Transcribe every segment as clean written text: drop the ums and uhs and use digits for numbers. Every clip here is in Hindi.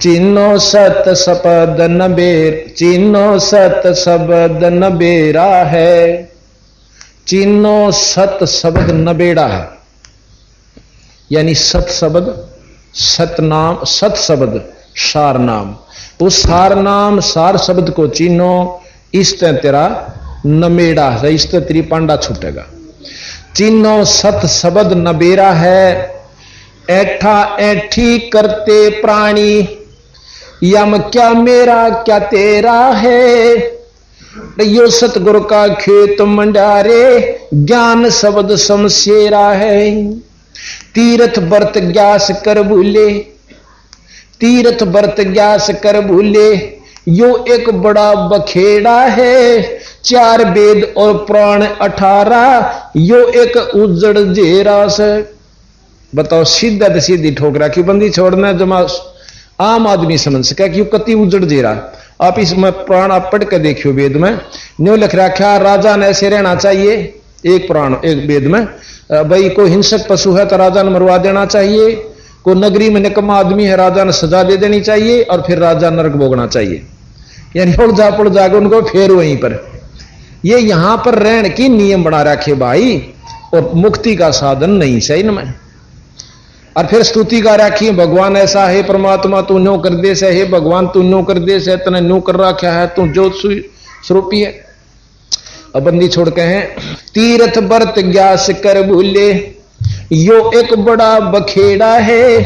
चीनो सत शब्द नबेरा है। चीनो सत शब्द नबेड़ा है, यानी सत शब्द, सत नाम, सत शब्द सार नाम। उस सार नाम सार शब्द को चीनो, इस तरह तेरा नमेड़ा है, इस तरह तेरी पांडा छूटेगा। चीनो सत शब्द नबेरा है, ऐठा ऐठी करते प्राणी, यम क्या मेरा क्या तेरा है। यो सतगुरु का खेत मंडारे, ज्ञान शब्द शमशेरा है। तीर्थ व्रत ग्यास कर भूले, तीर्थ व्रत ग्यास कर भूले, यो एक बड़ा बखेड़ा है। 4 वेद और पुराण 18, यो एक उजड़ जेरा से। बताओ, सीधा सीधी ठोकरा की बंदी छोड़ना जमा आम आदमी समझ सका कि कति उजड़ जेरा। आप इसमें पुराण आप पढ़ के देखियो, वेद में न्यू लिख रखा राजा ने ऐसे रहना चाहिए। एक पुराण एक वेद में भाई कोई हिंसक पशु है तो राजा ने मरवा देना चाहिए, कोई नगरी में निकम्मा आदमी है राजा ने सजा दे देनी चाहिए, और फिर राजा नरक भोगना चाहिए। यानी उड़ जाकर उनको फेर वहीं पर। ये यहां पर रहने की नियम बना रखे भाई, और मुक्ति का साधन नहीं सही न। और फिर स्तुति का रखी, भगवान ऐसा है, परमात्मा तू न्यो कर दे से, हे भगवान तू न्यो कर दे से, तने न्यो कर रखा है, तू ज्योत स्वरूपी है। अब बंदी छोड़ के हैं, तीर्थ व्रत ग्यास कर भूले, यो एक बड़ा बखेड़ा है।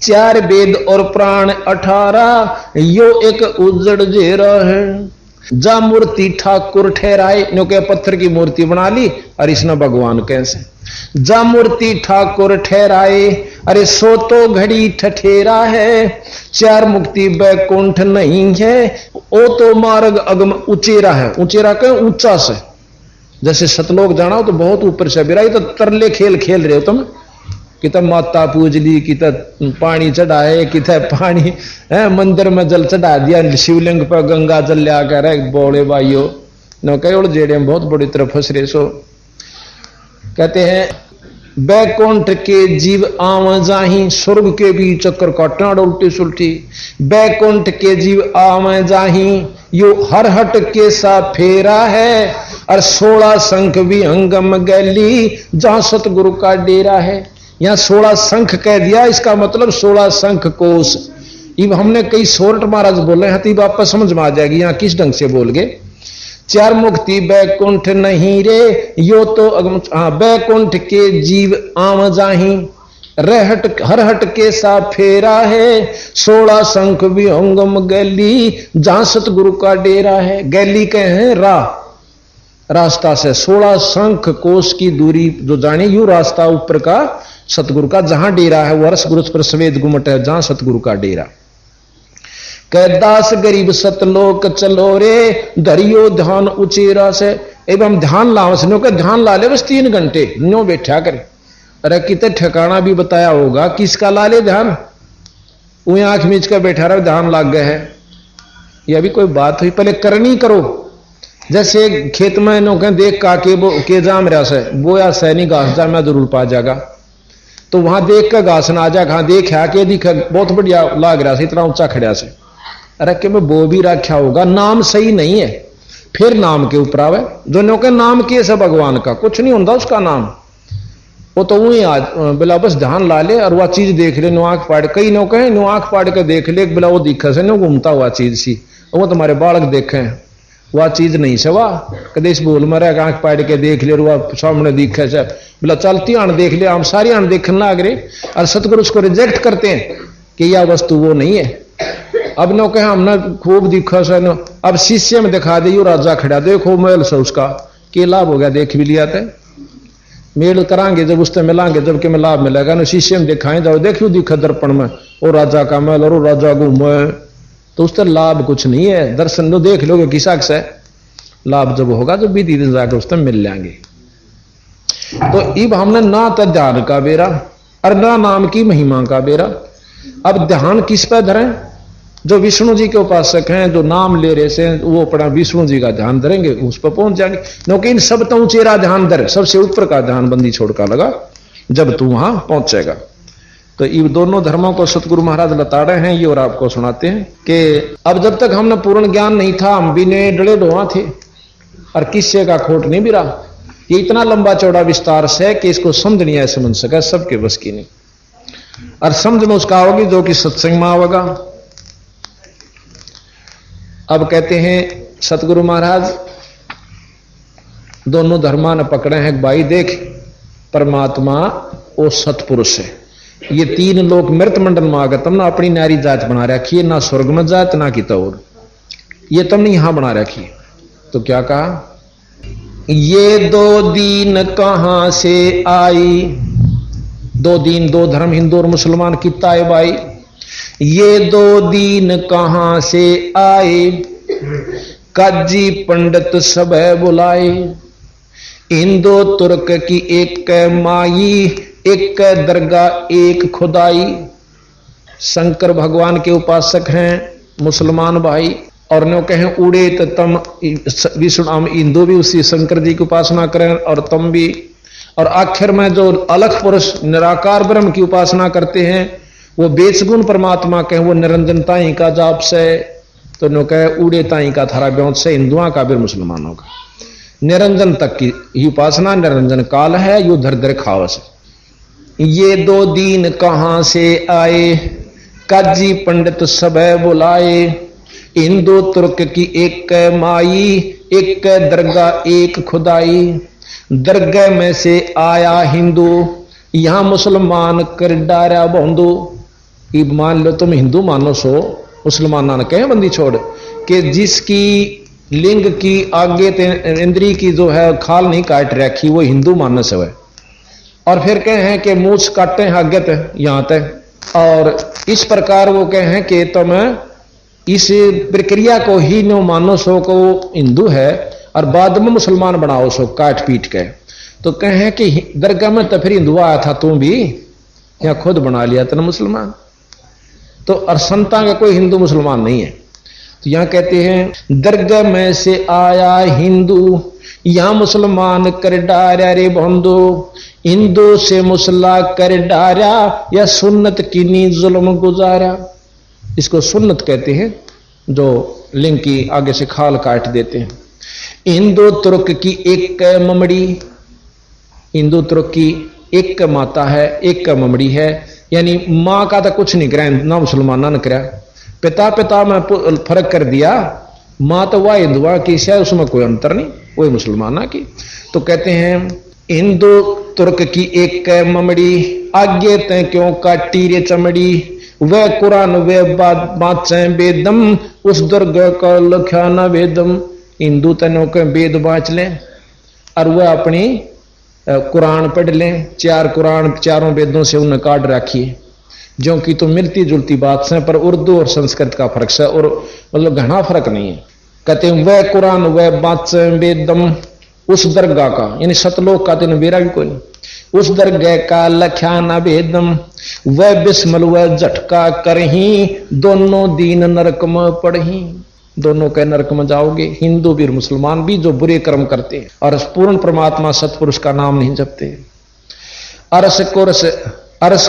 4 वेद और पुराण 18, यो एक उजड़ जेरा है। जा मूर्ति ठाकुर ठहराए, न्यो के पत्थर की मूर्ति बना ली, और इसने भगवान कैसे। जा मूर्ति ठाकुर ठहराए, अरे सो तो घड़ी ठठेरा है। 4 मुक्ति बैकुंठ नहीं है, ओ तो मार्ग अगम उचेरा है। उचेरा कहें ऊंचा से, जैसे सतलोक जाना हो तो बहुत ऊपर से बिराई, तो तरले खेल खेल रहे हो तुम, कि तब माता पूज ली, कि पानी चढ़ाए, कि पानी है मंदिर में जल चढ़ा दिया, शिवलिंग पर गंगा जल लिया कर बोले भाइयों न कई जेड़े बहुत बड़ी तरफ फंस रहे सो। कहते हैं बैकुंठ के जीव आव जाही, स्वर्ग के भी चक्कर काटना उल्टी सुलटी। बैकुंठ के जीव आव जाही, यो हर हट के सा फेरा है। और 16 शंख भी हंगम गैली, जहां सतगुरु का डेरा है। यहां 16 शंख कह दिया, इसका मतलब 16 शंख कोश। अब हमने कई सोरठ महाराज बोले हैं, तो आपको समझ में आ जाएगी यहाँ किस ढंग से बोल गए। 4 मुक्ति बैकुंठ नहीं रे, यो तो बैकुंठ के जीव आम जाही, रहट हर हट के सा फेरा है। 16 शंख भी हंगम गैली, जहां सतगुरु का डेरा है। गैली के हैं रास्ता से 16 शंख कोश की दूरी जो जाने, यू रास्ता ऊपर का सतगुरु का जहां डेरा है, वो रस गुरु पर सवेद गुमट है, जहां सतगुरु का डेरा। कैदास गरीब सतलोक चलो रे, धरियो ध्यान उचेरा से। एवं ध्यान लाओ के ध्यान ला ले बस 3 घंटे न्यो बैठा करे। अरे कितने ठिकाना भी बताया होगा, किसका ला ले ध्यान, वो आंख मीच कर बैठा रहा ध्यान लाग गए है। यह भी कोई बात हुई, पहले करनी करो। जैसे खेत में नो कहें देख के जाम रहा से बोया सैनी घास जा मैं जरूर पा जाएगा, तो वहां देख कर घास ना आ जाएगा। हाँ देखा के दिखा बहुत बढ़िया लाग रहा से, इतना ऊंचा खड़ा से। अरे कि मैं वो भी रखा होगा, नाम सही नहीं है, फिर नाम के ऊपर आवे। जो नो के नाम के से भगवान का कुछ नहीं होता उसका नाम, वो तो वही आज बिला बस ध्यान ला ले और वह चीज देख ले, नो आंख फाड़। कई नो कहे नो आंख फाड़ के देख ले, बिला वो दिखा से नो घूमता हुआ चीज सी, वो तुम्हारे बालक देखे वह चीज नहीं से, वाह कदे इस बोल मरे आंख पाड़ के देख ले, वह सामने दिखे से बोला चलती आन देख ले, हम सारी आन देखने लग रहे। और सतगुरु उसको रिजेक्ट करते हैं कि यह वस्तु वो नहीं है। अब नो कहे हमने खूब दिखा से, अब शिष्य में दिखा दे यू राजा खड़ा देखो मेल से, उसका के लाभ हो गया, देख भी लिया थे। मेल करांगे जब उससे मिलांगे जब कि में लाभ मिलेगा ना। शिष्य में दिखाएं जाओ देखियो दिखा दर्पण में वो राजा का मेल और राजा घूमे, तो उससे लाभ कुछ नहीं है। दर्शन तो देख लोगे किसा से लाभ जब होगा जब भी धीरे जाकर उससे मिल जाएंगे। तो अब हमने ना तो ध्यान का बेरा और ना नाम की महिमा का बेरा। अब ध्यान किस पर धरें? जो विष्णु जी के उपासक हैं, जो नाम ले रहे से, वो अपना विष्णु जी का ध्यान धरेंगे, उस पर पहुंच जाएंगे। क्योंकि इन सब तो ऊंचेरा ध्यान धर, सबसे ऊपर का ध्यान बंदी छोड़ का लगा जब तू वहां पहुंचेगा। तो ये दोनों धर्मों को सतगुरु महाराज लताड़े हैं ये और आपको सुनाते हैं कि अब जब तक हमने पूर्ण ज्ञान नहीं था हम भी ने डले ढोआ थे और किससे का खोट नहीं भी रहा। ये इतना लंबा चौड़ा विस्तार से कि इसको समझ नहीं ऐसे समझ सका, सबके बस की नहीं। और समझ में उसका होगी जो कि सत्संग में होगा। अब कहते हैं सतगुरु महाराज दोनों धर्मा ने पकड़े हैं। भाई देख परमात्मा वो सतपुरुष है, ये तीन लोग मृत मंडल में आ गए, तुमने अपनी नारी जात बना रखी है, ना स्वर्ग में जात ना की तौर, ये तुमने यहां बना रखी है। तो क्या कहा, ये दो दीन कहां से आई, दो दीन दो धर्म हिंदू और मुसलमान कितना है भाई, ये दो दीन कहां से आए, काजी पंडित सब बुलाए, हिंदू तुर्क की एक माई, एक दरगाह एक खुदाई। शंकर भगवान के उपासक हैं मुसलमान भाई, और नो कहें उड़े तो तुम विष्णु हम हिंदू भी उसी शंकर जी की उपासना करें और तुम भी, और आखिर में जो अलख पुरुष निराकार ब्रह्म की उपासना करते हैं वो बेचगुण परमात्मा कहें वो निरंजन ताई का जाप से, तो नो कहे उड़े ताई का थारा ब्यों से हिंदुओं का भी मुसलमानों का निरंजन तक की ही उपासना निरंजन काल है, यू धर धर खावस। ये दो दीन कहां से आए, काजी पंडित सब बुलाए, हिंदू तुर्क की एक माई, एक दरगाह एक खुदाई। दरगाह में से आया हिंदू, यहां मुसलमान कर डारा बोंदू। मान लो तुम हिंदू मानो सो, मुसलमान ने कहे बंदी छोड़ के जिसकी लिंग की आगे इंद्री की जो है खाल नहीं काट रखी वो हिंदू मानस है। और फिर कहे हैं कि मूछ काटे आगे तक यहां तक, और इस प्रकार वो कहे हैं कि तुम इस प्रक्रिया को ही नो मानो सो को हिंदू है और बाद में मुसलमान बनाओ सो काट पीट के। तो कहे कि दरगाह में तो फिर हिंदू आया था तू भी, या खुद बना लिया था ना मुसलमान। तो और संता का कोई हिंदू मुसलमान नहीं है। तो यहां कहते हैं दरगाह में से आया हिंदू, यहां मुसलमान कर डारा रे बंधु, हिंदू से मुसला कर डारा, या सुन्नत की नी जुल्म गुजारा। इसको सुन्नत कहते हैं जो लिंग की आगे से खाल काट देते हैं। हिंदू तुर्क की एक ममड़ी, हिंदू तुर्क की एक माता है एक ममड़ी है, यानी मां का तो कुछ नहीं करा ना मुसलमाना ने करा, पिता पिता में फर्क कर दिया, मां तो वह हिंदुआ की शायद उसमें कोई अंतर नहीं, वही मुसलमाना की। तो कहते हैं हिंदू तुर्क की एक ममड़ी, आगे तय क्यों काटी रे चमड़ी, वह कुरान वे बाचे वेदम, उस दुर्ग का लख्या न वेदम। हिंदू तनों के वेद बाँच लें और वह अपनी कुरान पढ़ लें, चार कुरान चारों वेदों से उन्हें काट रखिए, जो कि तो मिलती जुलती बात से, पर उर्दू और संस्कृत का फर्क है, और मतलब घना फर्क नहीं है। कहते हैं वह कुरान वह बाचे वेदम, उस दरगाह का यानी सतलोक का दिन बेरा भी कोई नहीं, उस दरगाह का लख्या न भेदम, वह बिस्मल वह झटका करही, दोनों दीन नरक में पढ़ही। दोनों के नरक में जाओगे, हिंदू भी मुसलमान भी जो बुरे कर्म करते हैं और पूर्ण परमात्मा सतपुरुष का नाम नहीं जपते। अरस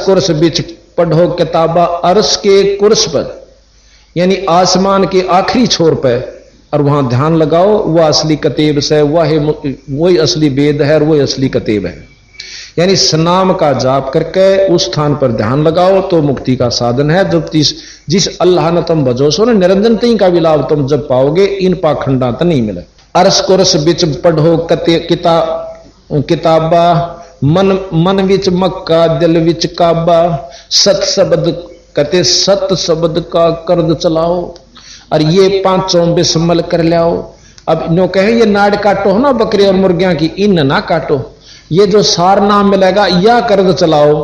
कुर्स बिच पढ़ो किताबा, अरस के कुर्स पर यानी आसमान के आखिरी छोर पर, और वहां ध्यान लगाओ, वह असली कतेब से, वही असली वेद है और वही असली कतेब है। यानी सनाम का जाप करके उस स्थान पर ध्यान लगाओ तो मुक्ति का साधन है। जब जिस अल्लाह ने तुम भजो सो न निरंजन तई का भी लाभ तुम जब पाओगे, इन पाखंडा तो नहीं मिले। अरस कुरस बिच पढ़ो किताबा, मन विच मक्का दिल विच काबा, सत शब्द कहते सत शब्द का कर्द चलाओ, और ये पांचों बिस्मल कर लाओ। अब नो कहे ये नाड़ काटो ना बकरे और मुर्गियां की, इन ना काटो, ये जो सार नाम मिलेगा या कर्द चलाओ।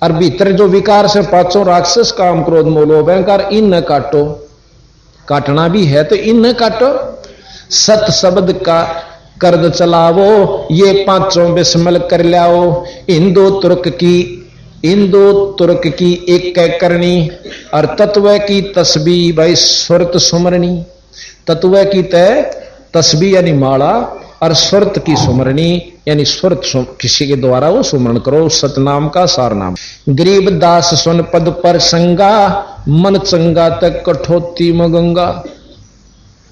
और भीतर जो विकार से पांचों राक्षस काम क्रोध मोलो भयंकर, इन न काटो, काटना भी है तो इन न काटो। सत शब्द का कर्द चलावो, ये पांचों बिस्मल कर लाओ। हिंदू तुर्क की एक करनी, और तत्व की तस्बीह भाई सुरत सुमरनी। तत्व की तय तस्बीह यानी माला, और सुरत की सुमरणी यानी सुरत किसी के द्वारा वो सुमरण करो, सतनाम का सार नाम। गरीब दास सुन पद पर संगा, मन चंगा तक कठोती में गंगा।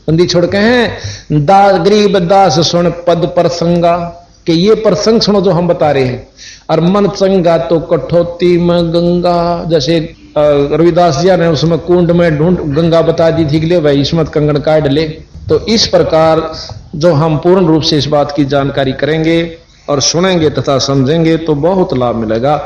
बंदी छोड़ के हैं गरीब दास सुन पद पर संगा, कि ये प्रसंग सुनो जो हम बता रहे हैं। और मन चंगा तो कठोती में गंगा, जैसे रविदास जी ने उसमें कुंड में ढूंढ गंगा बता दी थी कि ले भाई इसमें कंगन काट ले। तो इस प्रकार जो हम पूर्ण रूप से इस बात की जानकारी करेंगे और सुनेंगे तथा समझेंगे तो बहुत लाभ मिलेगा।